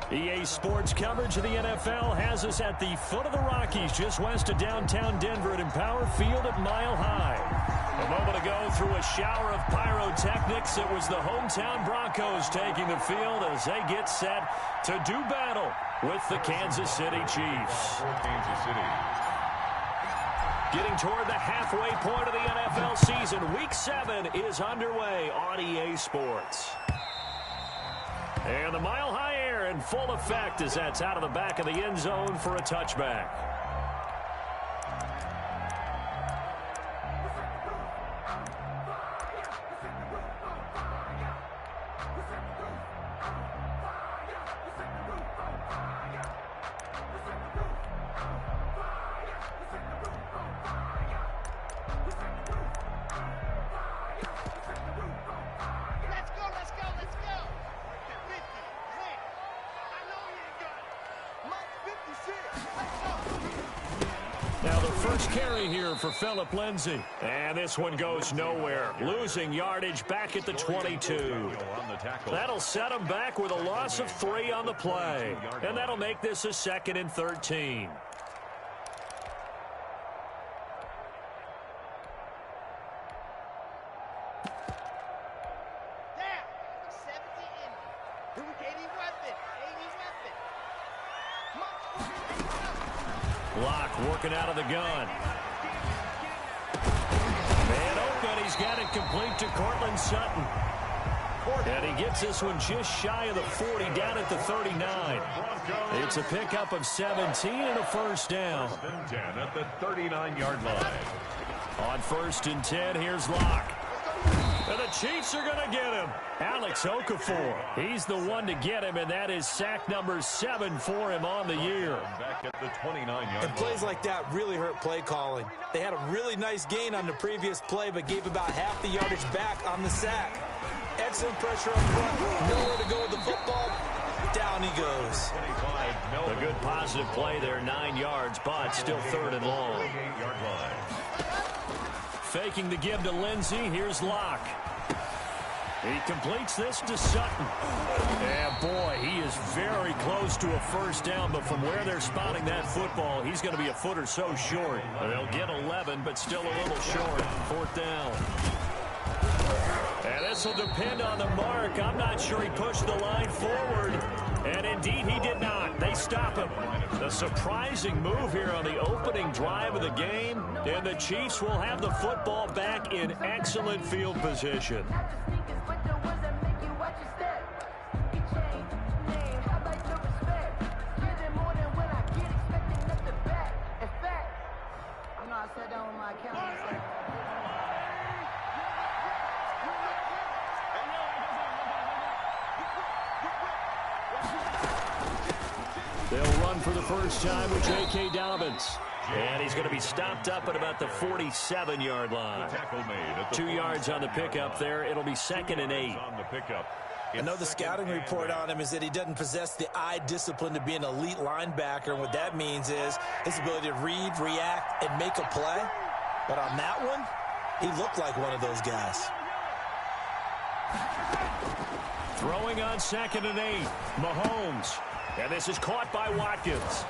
EA Sports coverage of the NFL has us at the foot of the Rockies, just west of downtown Denver at Empower Field at Mile High. A moment ago, through a shower of pyrotechnics, it was the hometown Broncos taking the field as they get set to do battle with the Kansas City Chiefs. Kansas City. Getting toward the halfway point of the NFL season, Week 7 is underway on EA Sports. And the Mile High air in full effect as that's out of the back of the end zone for a touchback. Now the first carry here for Phillip Lindsay. And this one goes nowhere. Losing yardage back at the 22. That'll set him back with a loss of 3 on the play. And that'll make this a 2nd and 13. Block working out of the gun. Man open, he's got it complete to Cortland Sutton. And he gets this one just shy of the 40, down at the 39. It's a pickup of 17 and a first down. 10 at the 39-yard line. On 1st and 10, here's Locke. And the Chiefs are going to get him. Alex Okafor. He's the one to get him, and that is sack number 7 for him on the year. Back at the 29-yard line. And plays like that really hurt play calling. They had a really nice gain on the previous play, but gave about half the yardage back on the sack. Excellent pressure up front. Nowhere to go with the football. Down he goes. A good positive play there, 9 yards, but still 3rd and long. 8-yard line. Faking the give to Lindsay. Here's Locke. He completes this to Sutton. And boy, he is very close to a first down, but from where they're spotting that football, he's going to be a foot or so short. They'll get 11, but still a little short. 4th down. And this will depend on the mark. I'm not sure he pushed the line forward. And indeed, he did not. They stop him. A surprising move here on the opening drive of the game. And the Chiefs will have the football back in excellent field position. They'll run for the first time with J.K. Dobbins. And he's going to be stopped up at about the 47-yard line. 2 yards on the pickup there. It'll be 2nd and 8. I know the scouting report on him is that he doesn't possess the eye discipline to be an elite linebacker. And what that means is his ability to read, react, and make a play. But on that one, he looked like one of those guys. Throwing on 2nd and 8. Mahomes. And this is caught by Watkins.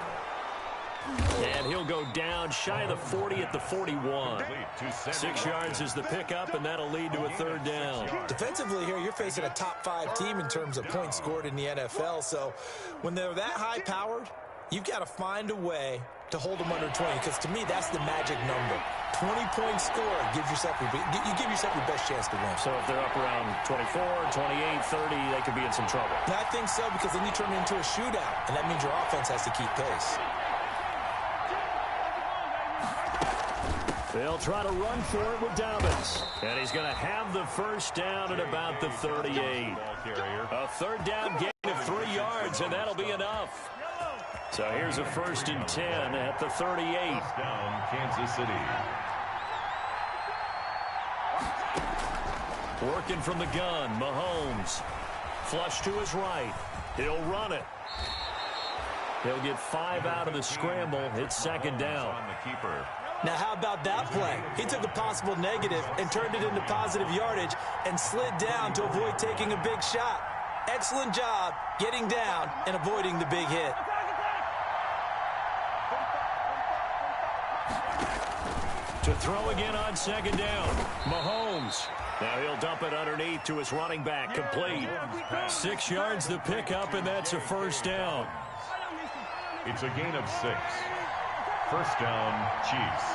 And he'll go down shy of the 40 at the 41. 6 yards is the pickup, and that'll lead to a 3rd down. Defensively here, you're facing a top-5 team in terms of points scored in the NFL. So when they're that high-powered, you've got to find a way to hold them under 20, because to me, that's the magic number. 20-point score gives yourself you give yourself your best chance to win. So if they're up around 24, 28, 30, they could be in some trouble. And I think so, because then you turn it into a shootout, and that means your offense has to keep pace. They'll try to run for it with Dobbins. And he's going to have the first down at about the 38. A 3rd down gain of 3 yards, and that'll be enough. So here's a 1st and 10 at the 38. Down Kansas City. Working from the gun, Mahomes. Flush to his right. He'll run it. He'll get 5 out of the scramble. It's 2nd down. On the keeper. Now, how about that play? He took a possible negative and turned it into positive yardage and slid down to avoid taking a big shot. Excellent job getting down and avoiding the big hit. To throw again on second down, Mahomes. Now he'll dump it underneath to his running back, complete. 6 yards the pickup, and that's a first down. It's a gain of 6. First down, Chiefs.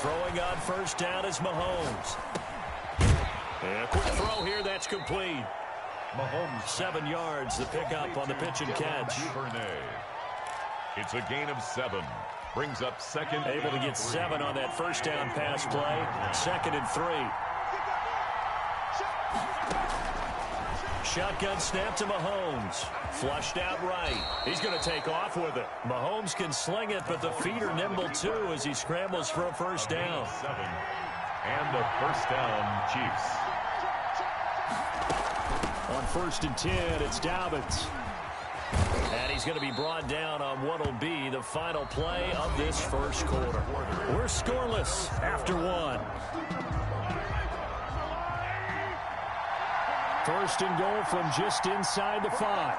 Throwing on first down is Mahomes. And a quick throw here, that's complete. Mahomes. 7 yards, the pickup on the pitch and catch. It's a gain of 7. Brings up second. Able to get 7 on that first down pass play. 2nd and 3. Shotgun snap to Mahomes. Flushed out right. He's going to take off with it. Mahomes can sling it, but the feet are nimble too as he scrambles for a first down. 7. And a first down, Chiefs. On 1st and 10, it's Dobbins. And he's going to be brought down on what will be the final play of this first quarter. We're scoreless after 1. 1st and goal from just inside the 5.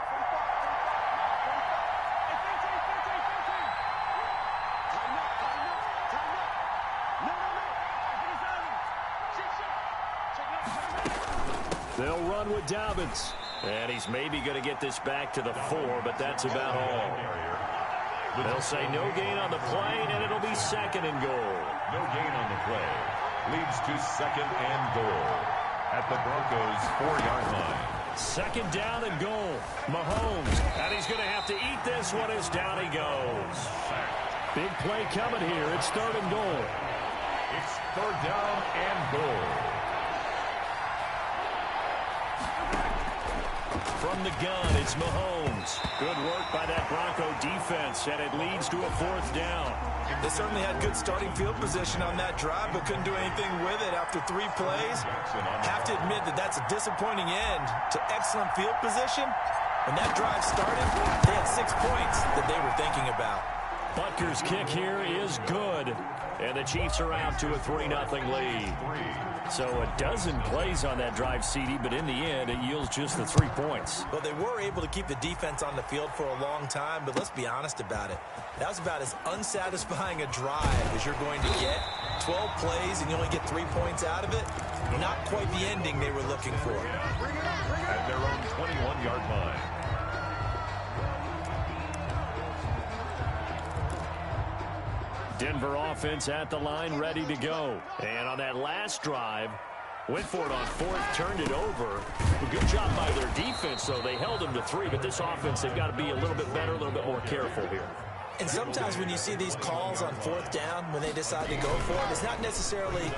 They'll run with Dobbins. And he's maybe going to get this back to the 4, but that's about all. They'll say no gain on the play, and it'll be 2nd and goal. No gain on the play. Leads to 2nd and goal at the Broncos' 4-yard line. 2nd down and goal. Mahomes, and he's going to have to eat this one as down he goes. Big play coming here. It's 3rd and goal. It's 3rd down and goal. From the gun, it's Mahomes. Good work by that Bronco defense, and it leads to a 4th down. They certainly had good starting field position on that drive, but couldn't do anything with it after 3 plays. Have to admit that that's a disappointing end to excellent field position. When that drive started, they had 6 points that they were thinking about. Butker's kick here is good, and the Chiefs are out to a 3-0 lead. So a dozen plays on that drive, CD, but in the end, it yields just the 3 points. Well, they were able to keep the defense on the field for a long time, but let's be honest about it. That was about as unsatisfying a drive as you're going to get. 12 plays and you only get 3 points out of it. Not quite the ending they were looking for. At their own 21-yard line. Denver offense at the line, ready to go. And on that last drive, went for it on 4th, turned it over. A good job by their defense, though. They held them to 3, but this offense, they've got to be a little bit better, a little bit more careful here. And sometimes when you see these calls on 4th down, when they decide to go for it, it's not necessarily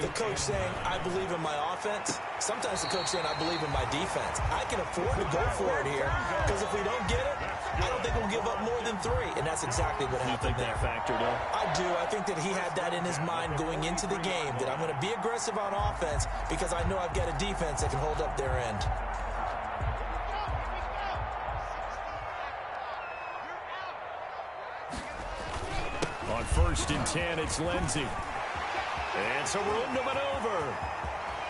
the coach saying, I believe in my offense. Sometimes the coach saying, I believe in my defense. I can afford to go for it here, because if we don't get it, I don't think we'll give up more than 3. And that's exactly what happened there. You think that factored in? I do. I think that he had that in his mind going into the game, that I'm going to be aggressive on offense because I know I've got a defense that can hold up their end. On 1st and 10, it's Lindsey. And some room to maneuver.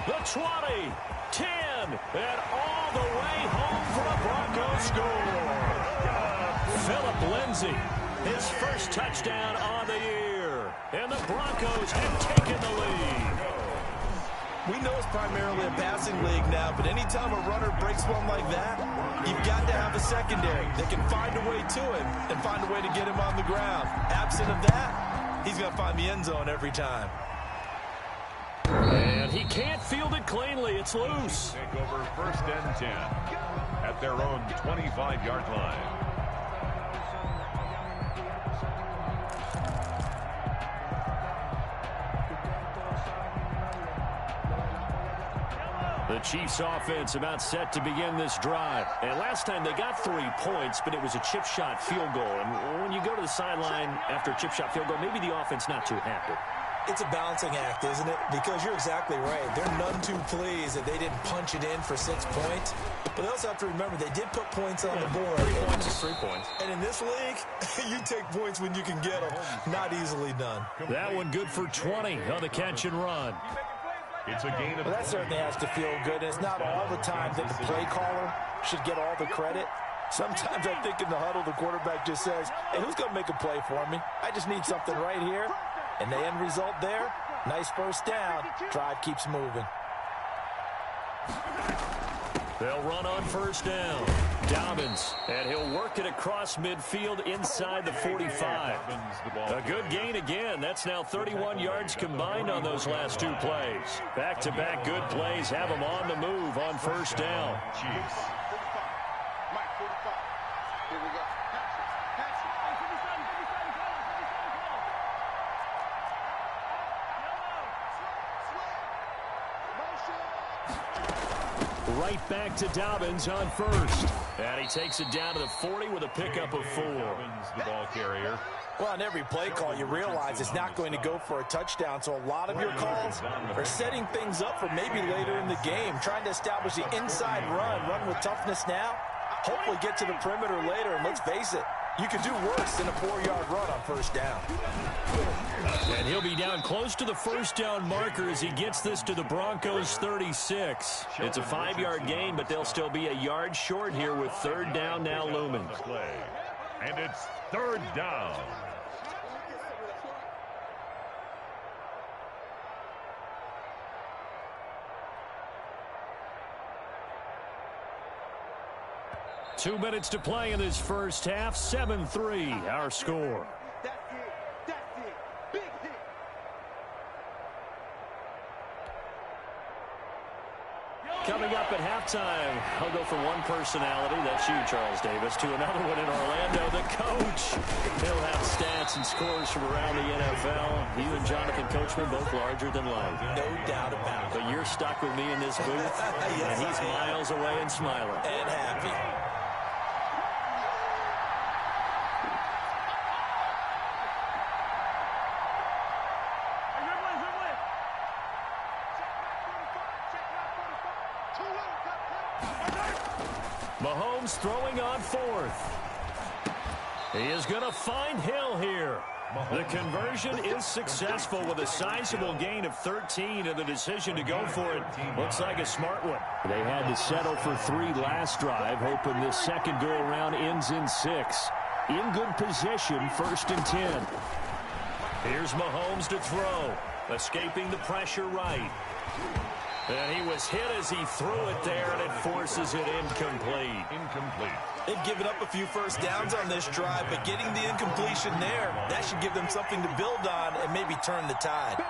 The 20, 10, and all the way home for a Broncos score. Philip Lindsey, his first touchdown on the year. And the Broncos have taken the lead. We know it's primarily a passing league now, but anytime a runner breaks one like that, you've got to have a secondary that can find a way to him and find a way to get him on the ground. Absent of that, he's going to find the end zone every time. And he can't field it cleanly. It's loose. Take over 1st and 10 at their own 25-yard line. The Chiefs offense about set to begin this drive. And last time they got 3 points, but it was a chip shot field goal. And when you go to the sideline after a chip shot field goal, maybe the offense not too happy. It's a balancing act, isn't it? Because you're exactly right. They're none too pleased that they didn't punch it in for 6 points. But they also have to remember they did put points on the board. 3 points is 3 points. And in this league, you take points when you can get them. Not easily done. That one good for 20 on the catch and run. It's a gain of Well, that certainly has to feel good. It's not all the time that the play caller should get all the credit. Sometimes I think in the huddle, the quarterback just says, hey, who's going to make a play for me? I just need something right here. And the end result there, nice first down. Drive keeps moving. They'll run on first down. Dobbins, and he'll work it across midfield inside the 45. A good gain again. That's now 31 yards combined on those last two plays. Back-to-back good plays have them on the move on first down. Chiefs. Right back to Dobbins on first. And he takes it down to the 40 with a pickup of 4. The ball carrier. Well, on every play call, you realize it's not going to go for a touchdown. So a lot of your calls are setting things up for maybe later in the game, trying to establish the inside run with toughness now, hopefully get to the perimeter later. And let's face it, you could do worse than a 4-yard run on first down. And he'll be down close to the first down marker as he gets this to the Broncos 36. It's a 5-yard gain, but they'll still be a yard short here with third down now looming. And it's third down. Two minutes to play in this first half. 7-3, our score. Coming up at halftime, I'll go from one personality, that's you, Charles Davis, to another one in Orlando, the coach. He'll have stats and scores from around the NFL. You and Jonathan Coachman, both larger than life. No doubt about it. But you're stuck with me in this booth, Yes, and he's miles away and smiling. And happy. Mahomes throwing on fourth. He is going to find Hill here. The conversion is successful with a sizable gain of 13, and the decision to go for it looks like a smart one. They had to settle for 3 last drive, hoping this second go-around ends in 6. In good position, first and 10. Here's Mahomes to throw, escaping the pressure right. And he was hit as he threw it there, and it forces it incomplete. They've given up a few first downs on this drive, but getting the incompletion there, that should give them something to build on and maybe turn the tide.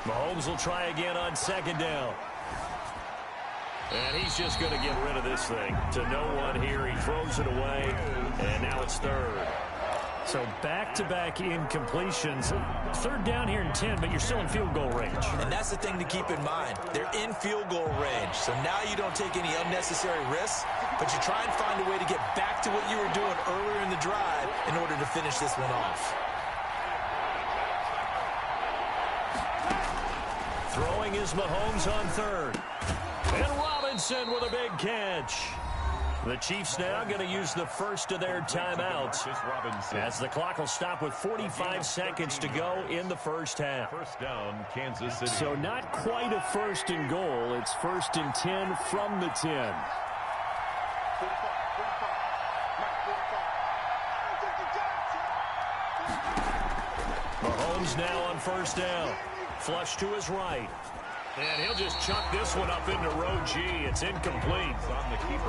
Mahomes will try again on second down. And he's just going to get rid of this thing. To no one here. He throws it away. And now it's third. So back-to-back incompletions. Third down here in 10, but you're still in field goal range. And that's the thing to keep in mind. They're in field goal range. So now you don't take any unnecessary risks, but you try and find a way to get back to what you were doing earlier in the drive in order to finish this one off. Throwing is Mahomes on third. And Robinson with a big catch. The Chiefs now going to use the first of their timeouts as the clock will stop with 45 seconds to go in the first half. First down, Kansas City. So not quite a first and goal. It's first and 10 from the 10. Mahomes now on first down. Flush to his right. And he'll just chuck this one up into row G. It's incomplete.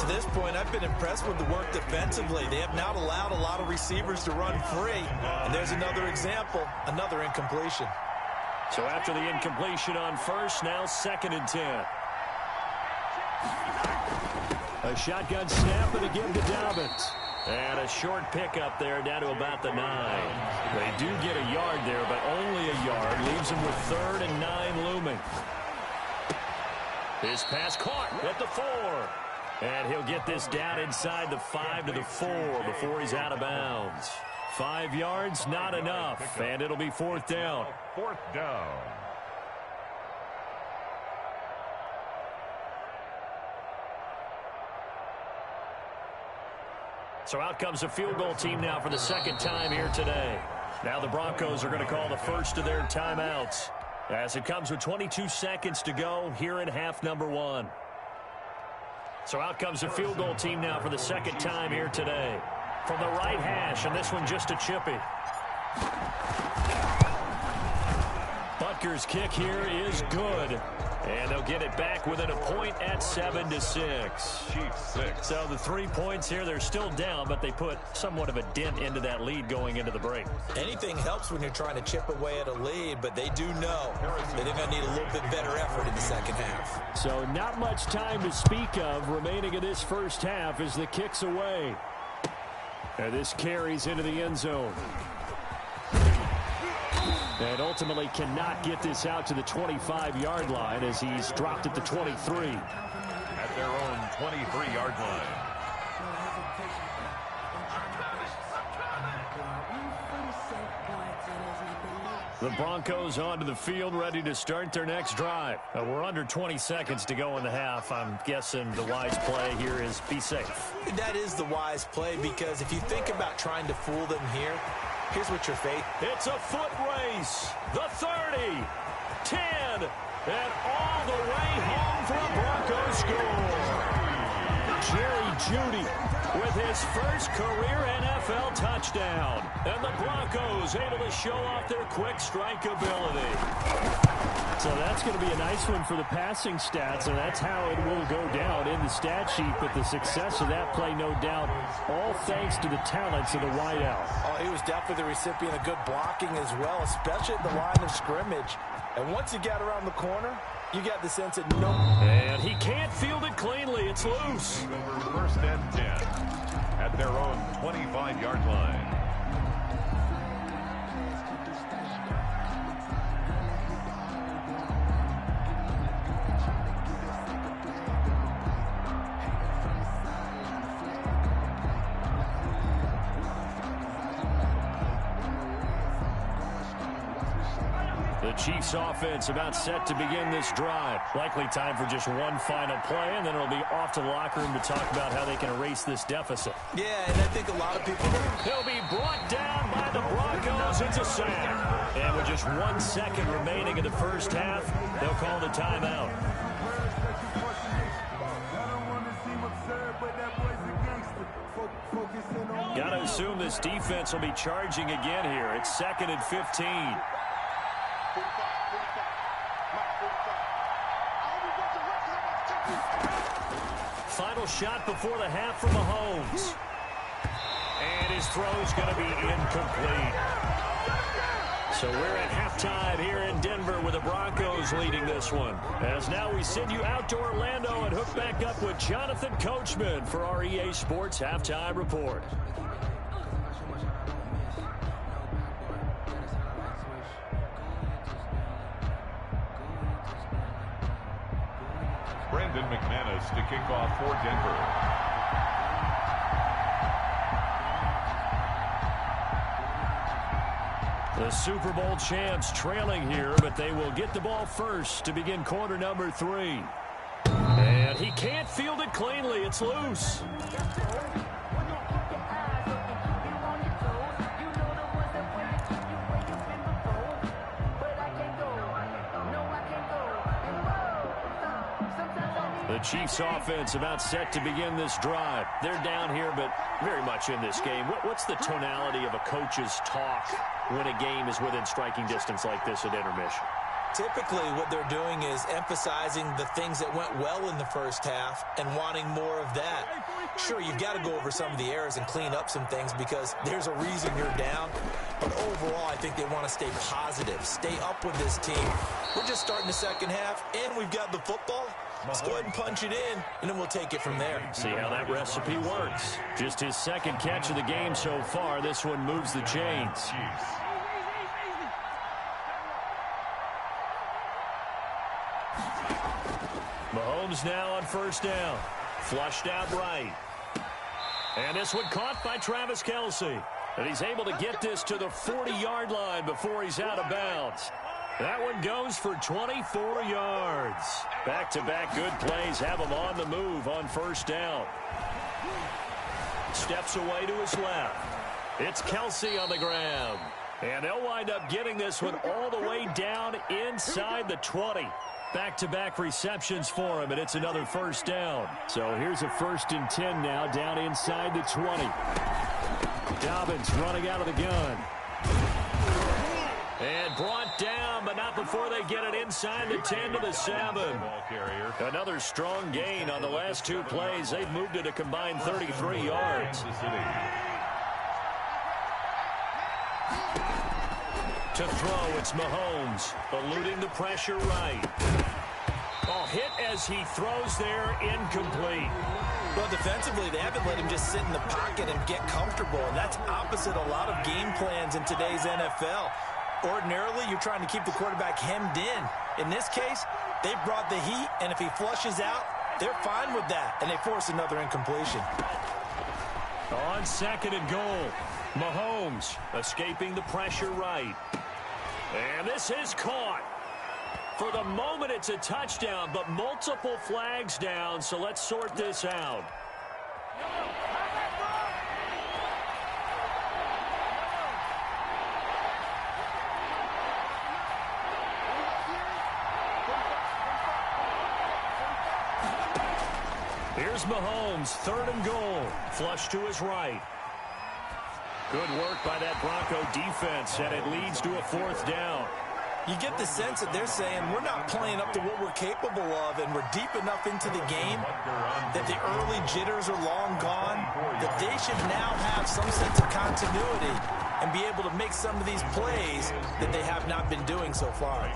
To this point, I've been impressed with the work defensively. They have not allowed a lot of receivers to run free. And there's another example, another incompletion. So after the incompletion on first, now second and 10. A shotgun snap and again to Dobbins. And a short pickup there down to about the 9. They do get a yard there, but only a yard. Leaves them with third and 9 looming. His pass caught at the 4. And he'll get this down inside the 5 to the 4 before he's out of bounds. 5 yards, not enough. And it'll be fourth down. Fourth down. So out comes a field goal team now for the second time here today. Now the Broncos are going to call the first of their timeouts as it comes with 22 seconds to go here in half number one. So out comes a field goal team now for the second time here today. From the right hash, and this one just a chippy. Butker's kick here is good. And they'll get it back within a point at 7-6. Chiefs 6. So the 3 points here, they're still down, but they put somewhat of a dent into that lead going into the break. Anything helps when you're trying to chip away at a lead, but they do know that they're going to need a little bit better effort in the second half. So not much time to speak of remaining in this first half as the kick's away. And this carries into the end zone. And ultimately cannot get this out to the 25-yard line as he's dropped at the 23. At their own 23-yard line. The Broncos onto the field, ready to start their next drive. We're under 20 seconds to go in the half. I'm guessing the wise play here is be safe. That is the wise play, because if you think about trying to fool them here, here's what you're facing. It's a foot race. The 30, 10, and all the way home for a Broncos score. Jerry Jeudy with his first career NFL touchdown. And the Broncos able to show off their quick strike ability. So that's going to be a nice one for the passing stats, and that's how it will go down in the stat sheet. But the success of that play, no doubt, all thanks to the talents of the wideout. Oh, he was definitely the recipient of good blocking as well, especially at the line of scrimmage. And once he got around the corner, you got the sense that no. And he can't field it cleanly. It's loose. First and 10 at their own 25-yard line. The Chiefs offense about set to begin this drive. Likely time for just one final play, and then it'll be off to the locker room to talk about how they can erase this deficit. Yeah, and I think a lot of people... He'll be brought down by the Broncos. It's a sack. And with just 1 second remaining in the first half, they'll call the timeout. Got to assume this defense will be charging again here. It's 2nd and 15. Final shot before the half from Mahomes. And his throw's going to be incomplete. So we're at halftime here in Denver with the Broncos leading this one. As now we send you out to Orlando and hook back up with Jonathan Coachman for our EA Sports Halftime Report. Brandon McManus to kick off for Denver. The Super Bowl champs trailing here, but they will get the ball first to begin quarter number 3. And he can't field it cleanly. It's loose. The Chiefs offense about set to begin this drive. They're down here, but very much in this game. What's the tonality of a coach's talk when a game is within striking distance like this at intermission? Typically, what they're doing is emphasizing the things that went well in the first half and wanting more of that. Sure, you've got to go over some of the errors and clean up some things because there's a reason you're down. But overall, I think they want to stay positive, stay up with this team. We're just starting the second half, and we've got the football. Let's go ahead and punch it in, and then we'll take it from there. See how that recipe works. Just his second catch of the game so far. This one moves the chains. Mahomes now on first down. Flushed out right. And this one caught by Travis Kelce. And he's able to get this to the 40-yard line before he's out of bounds. That one goes for 24 yards. Back-to-back good plays have him on the move on first down. steps away to his left. It's Kelsey on the ground. And they'll wind up getting this one all the way down inside the 20. Back-to-back receptions for him, and it's another first down. So here's a 1st and 10 now, down inside the 20. Dobbins running out of the gun. And brought down, but not before they get it inside the 10 to the 7. Another strong gain on the last 2 plays. They've moved it a combined 33 yards. To throw, it's Mahomes, eluding the pressure right. Oh, hit as he throws there, incomplete. Well, defensively, they haven't let him just sit in the pocket and get comfortable, and that's opposite a lot of game plans in today's NFL. Ordinarily, you're trying to keep the quarterback hemmed in. In this case, they brought the heat, and if he flushes out, they're fine with that, and they force another incompletion. On 2nd and goal, Mahomes escaping the pressure right. And this is caught. For the moment, it's a touchdown, but multiple flags down, so let's sort this out. Here's Mahomes, 3rd and goal. Flush to his right. Good work by that Bronco defense, and it leads to a 4th down. You get the sense that they're saying we're not playing up to what we're capable of, and we're deep enough into the game that the early jitters are long gone, that they should now have some sense of continuity and be able to make some of these plays that they have not been doing so far.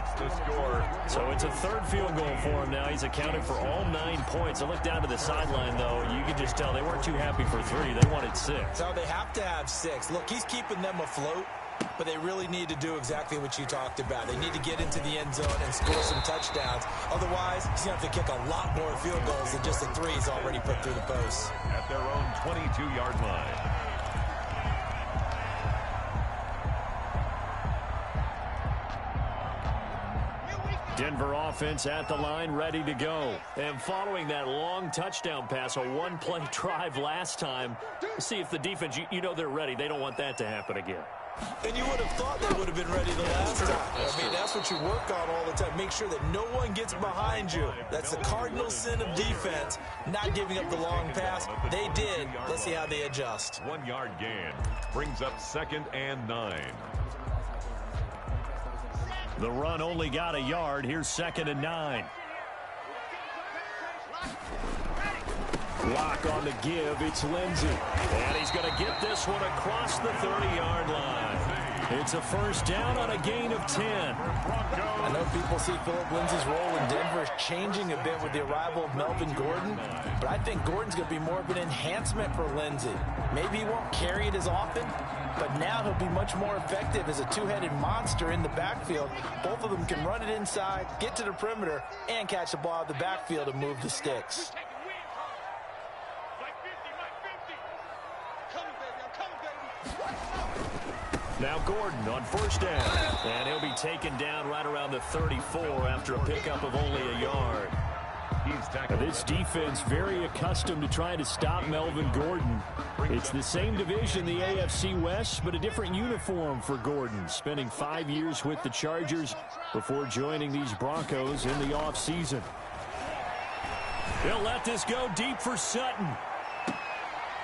So it's a 3rd field goal for him now. He's accounted for all 9 points. I look down to the sideline, though. You can just tell they weren't too happy for 3. They wanted 6. So they have to have 6. Look, he's keeping them afloat, but they really need to do exactly what you talked about. They need to get into the end zone and score some touchdowns. Otherwise, he's going to have to kick a lot more field goals than just the 3 he's already put through the post. At their own 22-yard line. Denver offense at the line, ready to go. And following that long touchdown pass, a 1-play drive last time, see if the defense, you know they're ready. They don't want that to happen again. And you would have thought they would have been ready the last time. I mean, that's what you work on all the time. Make sure that no one gets behind you. That's the cardinal sin of defense, not giving up the long pass. They did. Let's see how they adjust. 1-yard gain brings up 2nd and 9. The run only got a yard. Here's 2nd and 9. Lock on the give. It's Lindsey. And he's going to get this one across the 30-yard line. It's a 1st down on a gain of 10. I know people see Phillip Lindsey's role in Denver changing a bit with the arrival of Melvin Gordon, but I think Gordon's going to be more of an enhancement for Lindsey. Maybe he won't carry it as often, but now he'll be much more effective as a 2-headed monster in the backfield. Both of them can run it inside, get to the perimeter, and catch the ball out of the backfield and move the sticks. Now Gordon on 1st down. And he'll be taken down right around the 34 after a pickup of only a yard. This defense very accustomed to trying to stop Melvin Gordon. It's the same division, the AFC West, but a different uniform for Gordon, spending 5 years with the Chargers before joining these Broncos in the offseason. He'll let this go deep for Sutton.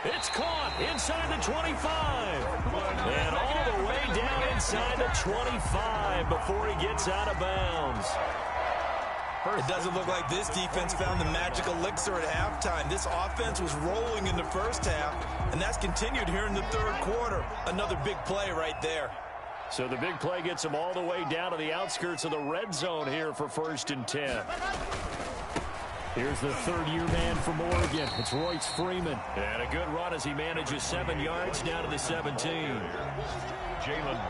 It's caught inside the 25. And all the way down inside the 25 before he gets out of bounds. It doesn't look like this defense found the magic elixir at halftime. This offense was rolling in the first half, and that's continued here in the 3rd quarter. Another big play right there. So the big play gets him all the way down to the outskirts of the red zone here for 1st and 10. Here's the 3rd-year man from Oregon. It's Royce Freeman. And a good run as he manages 7 yards down to the 17.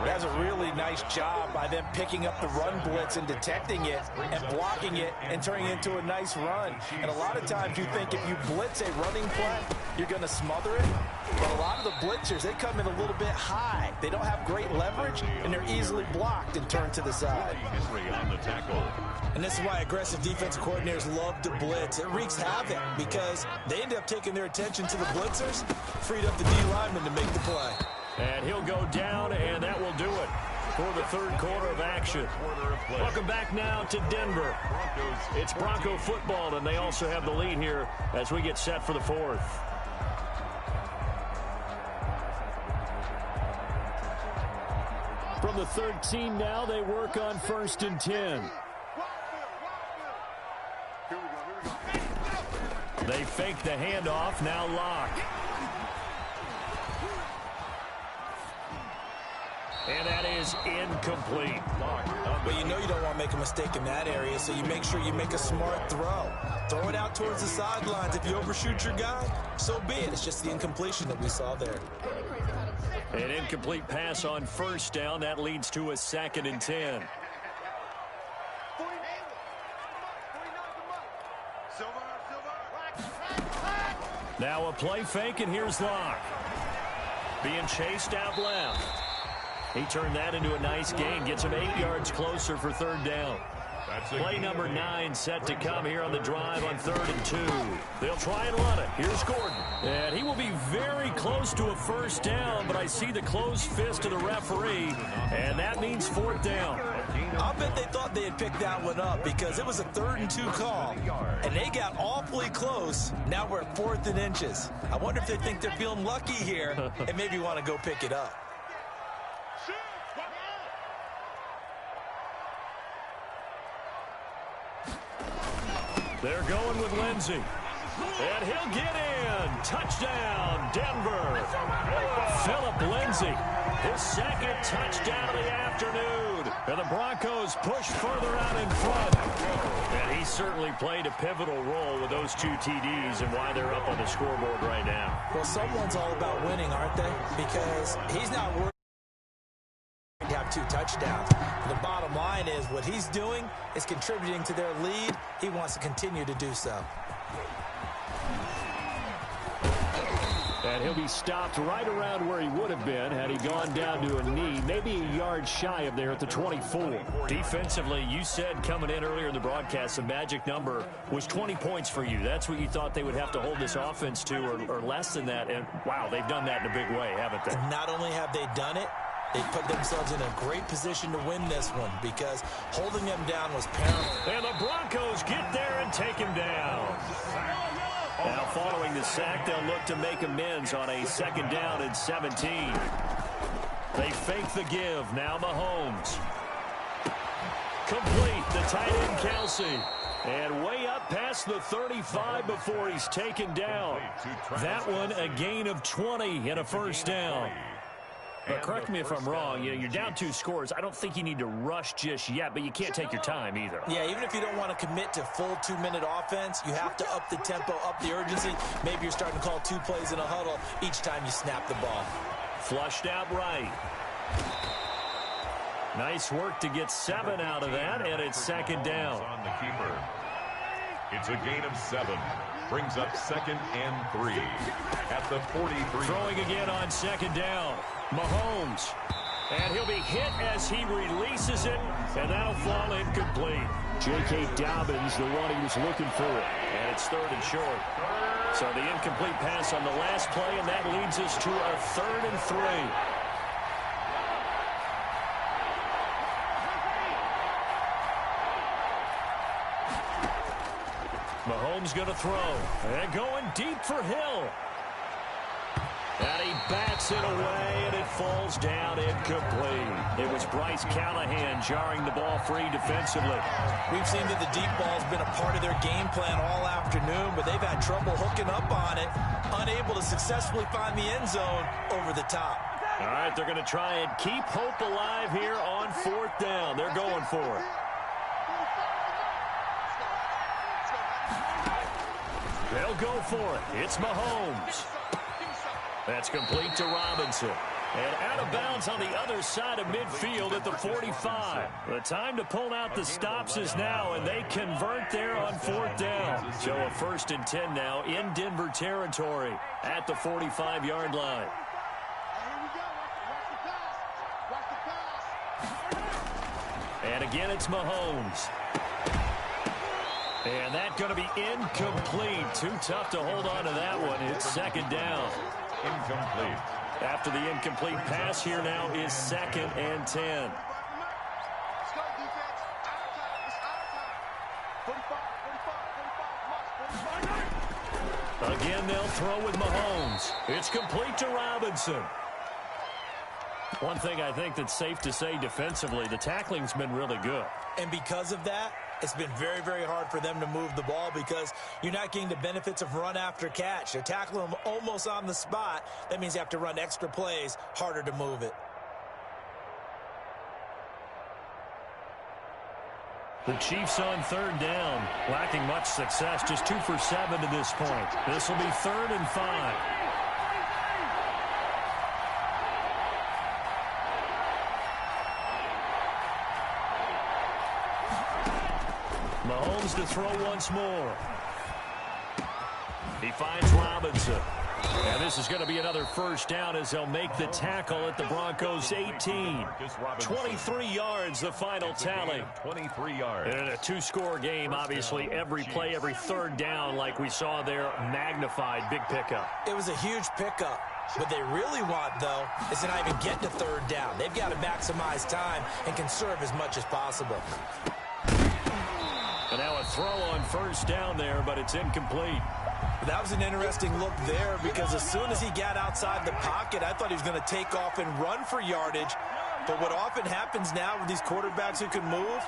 That's a really nice job by them picking up the run blitz and detecting it and blocking it and turning it into a nice run. And a lot of times you think if you blitz a running play, you're going to smother it. But a lot of the blitzers, they come in a little bit high. They don't have great leverage, and they're easily blocked and turned to the side. History on the tackle. And this is why aggressive defensive coordinators love to blitz. It wreaks havoc because they end up taking their attention to the blitzers, freed up the D lineman to make the play. And he'll go down, and that will do it for the third quarter of action. Welcome back now to Denver. It's Bronco football, and they also have the lead here as we get set for the fourth. From the 13 now, they work on 1st and 10. They fake the handoff, now Locke. And that is incomplete. But you know you don't want to make a mistake in that area, so you make sure you make a smart throw. Throw it out towards the sidelines. If you overshoot your guy, so be it. It's just the incompletion that we saw there. An incomplete pass on 1st down. That leads to a 2nd and 10. Now a play fake, and here's Locke. Being chased out left. He turned that into a nice gain. Gets him 8 yards closer for 3rd down. Play number 9 set to come here on the drive on 3rd and 2. They'll try and run it. Here's Gordon. And he will be very close to a 1st down, but I see the closed fist of the referee, and that means 4th down. I'll bet they thought they had picked that one up because it was a 3rd and 2 call, and they got awfully close. Now we're at 4th and inches. I wonder if they think they're feeling lucky here and maybe want to go pick it up. They're going with Lindsey. And he'll get in. Touchdown, Denver. Phillip Lindsey, his 2nd touchdown of the afternoon. And the Broncos push further out in front. And he certainly played a pivotal role with those 2 TDs and why they're up on the scoreboard right now. Well, someone's all about winning, aren't they? Because he's not worried to have 2 touchdowns. The bottom line is what he's doing is contributing to their lead. He wants to continue to do so. And he'll be stopped right around where he would have been had he gone down to a knee, maybe a yard shy of there at the 24. Defensively, you said coming in earlier in the broadcast, the magic number was 20 points for you. That's what you thought they would have to hold this offense to, or less than that. And, wow, they've done that in a big way, haven't they? And not only have they done it, they put themselves in a great position to win this one because holding them down was paramount. And the Broncos get there and take him down. Now, following the sack, they'll look to make amends on a 2nd down and 17. They fake the give. Now Mahomes. Complete. The tight end, Kelsey. And way up past the 35 before he's taken down. That one, a gain of 20 and a 1st down. But correct me if I'm wrong, you're down 2 scores. I don't think you need to rush just yet, but you can't take your time either. Yeah, even if you don't want to commit to full 2-minute offense, you have to up the tempo, up the urgency. Maybe you're starting to call 2 plays in a huddle each time you snap the ball. Flushed out right. Nice work to get 7 out of that, and it's 2nd down. On the keeper. It's a gain of 7. Brings up 2nd and 3 at the 43. Throwing again on 2nd down. Mahomes. And he'll be hit as he releases it, and that'll fall incomplete. J.K. Dobbins, the one he was looking for. And it's 3rd and short. So the incomplete pass on the last play, and that leads us to a 3rd and 3. Mahomes going to throw. And going deep for Hill. And he bats it away, and it falls down incomplete. It was Bryce Callahan jarring the ball free defensively. We've seen that the deep ball's been a part of their game plan all afternoon, but they've had trouble hooking up on it, unable to successfully find the end zone over the top. All right, they're going to try and keep hope alive here on 4th down. They're going for it. They'll go for it. It's Mahomes. That's complete to Robinson. And out of bounds on the other side of midfield at the 45. The time to pull out the stops is now, and they convert there on 4th down. So a 1st and 10 now in Denver territory at the 45-yard line. And again, it's Mahomes. And that's going to be incomplete. Too tough to hold on to that one. It's 2nd down. Incomplete. After the incomplete pass, here now is 2nd and 10. Again, they'll throw with Mahomes. It's complete to Robinson. One thing I think that's safe to say defensively, the tackling's been really good. And because of that, it's been very, very hard for them to move the ball because you're not getting the benefits of run after catch. They're tackling them almost on the spot. That means you have to run extra plays, harder to move it. The Chiefs on 3rd down, lacking much success, just 2 for 7 to this point. This will be 3rd and 5. Mahomes to throw once more. He finds Robinson. And this is going to be another 1st down as they'll make the tackle at the Broncos 18. 23 yards, the final tally. 23 yards. And in a 2-score game, obviously, every play, every 3rd down, like we saw there, magnified. Big pickup. It was a huge pickup. What they really want, though, is to not even get to 3rd down. They've got to maximize time and conserve as much as possible. And now a throw on 1st down there, but it's incomplete. That was an interesting look there because as soon as he got outside the pocket, I thought he was going to take off and run for yardage. But what often happens now with these quarterbacks who can move,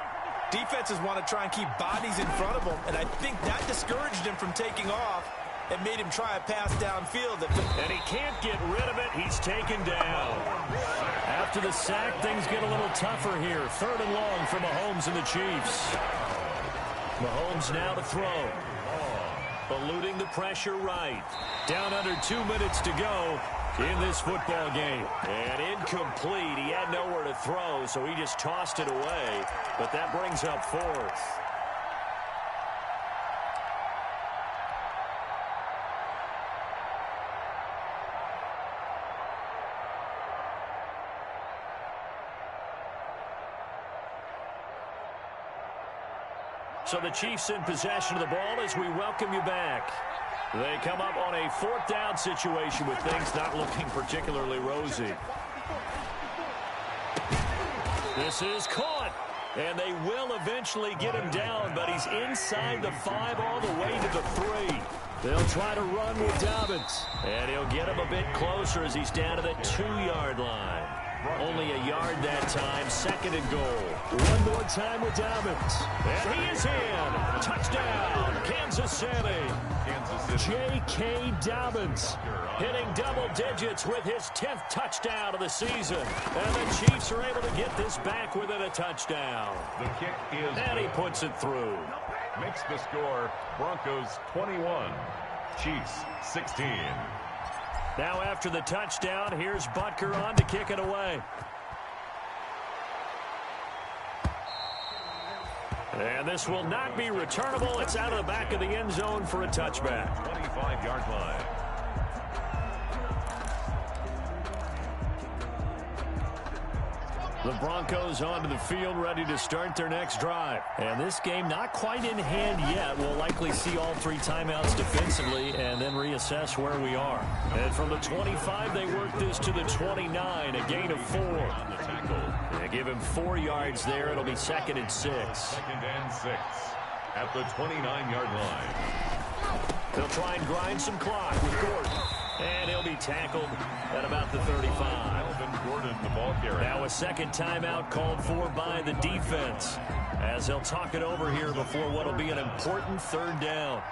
defenses want to try and keep bodies in front of them, and I think that discouraged him from taking off and made him try a pass downfield. And he can't get rid of it. He's taken down. After the sack, things get a little tougher here. 3rd and long for Mahomes and the Chiefs. Mahomes now to throw. Eluding the pressure right. Down under 2 minutes to go in this football game. And incomplete. He had nowhere to throw, so he just tossed it away. But that brings up 4th. So the Chiefs in possession of the ball as we welcome you back. They come up on a 4th down situation with things not looking particularly rosy. This is caught. And they will eventually get him down, but he's inside the 5 all the way to the 3. They'll try to run with Dobbins. And he'll get him a bit closer as he's down to the 2-yard line. Only a yard that time, 2nd and goal. One more time with Dobbins. And he is in. Touchdown, Kansas City. J.K. Dobbins hitting double digits with his 10th touchdown of the season. And the Chiefs are able to get this back within a touchdown. The kick is and he puts it through. Makes the score Broncos 21, Chiefs 16. Now after the touchdown, here's Butker on to kick it away. And this will not be returnable. It's out of the back of the end zone for a touchback. 25-yard line. The Broncos onto the field, ready to start their next drive. And this game not quite in hand yet. We'll likely see all 3 timeouts defensively and then reassess where we are. And from the 25, they work this to the 29, a gain of 4. On the tackle. They give him 4 yards there. It'll be 2nd and 6. 2nd and 6 at the 29-yard line. They'll try and grind some clock with Gordon. And he'll be tackled at about the 35. Gordon, the ball carrier. Now a second timeout called for by the defense as they'll talk it over here before what will be an important 3rd down.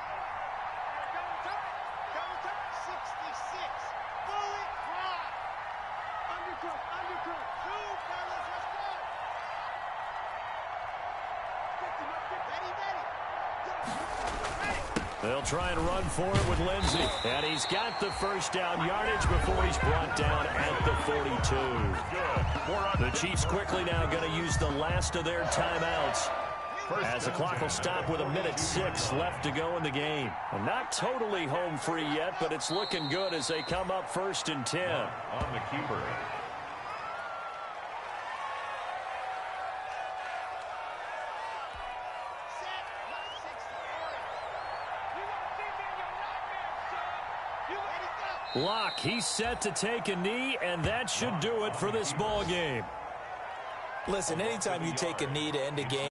They'll try and run for it with Lindsey. And he's got the first down yardage before he's brought down at the 42. The Chiefs quickly now going to use the last of their timeouts, as the clock will stop with 1:06 left to go in the game. Well, not totally home free yet, but it's looking good as they come up 1st and 10. On the keeper. Locke, he's set to take a knee, and that should do it for this ball game. Listen, anytime you take a knee to end a game,